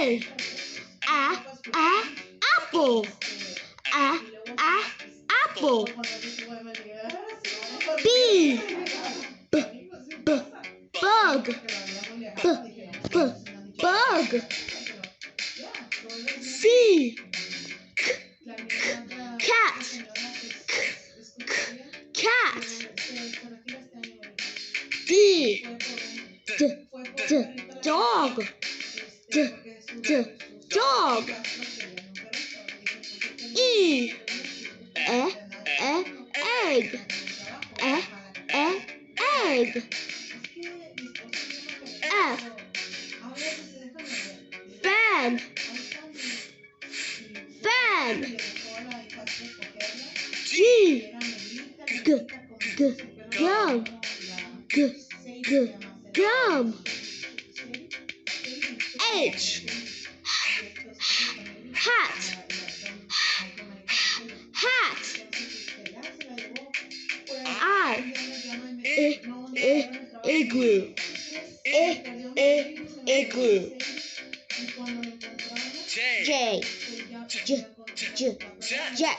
A. Apple. Apple. B. Bug. Bug. C. Cat. Cat. D. Dog. Dog. E. Egg. Egg. F. Fan. Fan. G. Gum. Gum. H. Hat. Hat. I. Igloo. Igloo. J. Jet.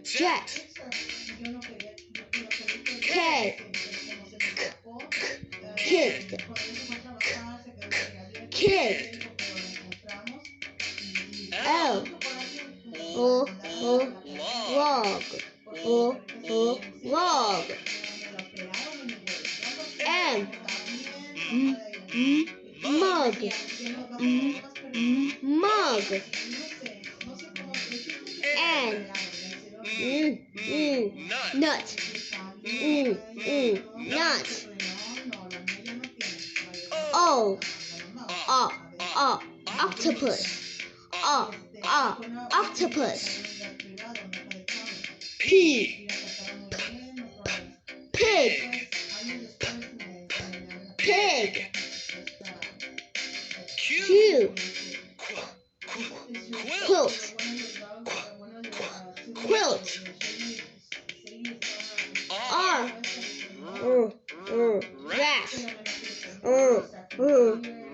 Jet. K. Kid. Kid. L. Log. Log. M. Mug. Mug. N. Nut. Nut. O. Octopus. Octopus. P. Pig. Pig. Q. Quilt. Quilt. R. Rat.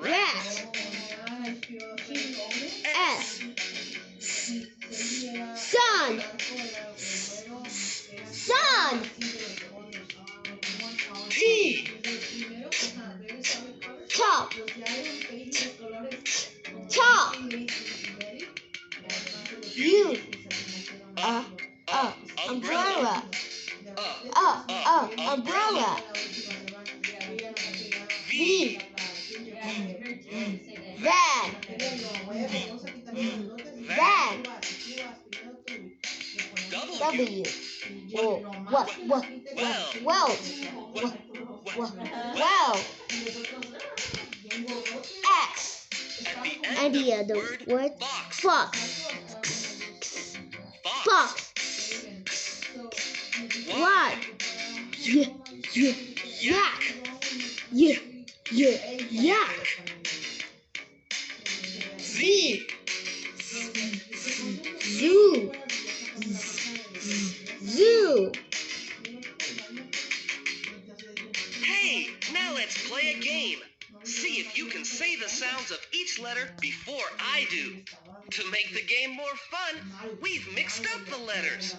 Rat. S. Sun. Sun. T. Top. Top. U. Umbrella. Umbrella. V. Van. Van. W. Well. X. And the word fox. Fox. Y. Yak. Yak. Z. Zoo. Zoo. Hey, now let's play a game. See if you can say the sounds of each letter before I do. To make the game more fun, we've mixed up the letters.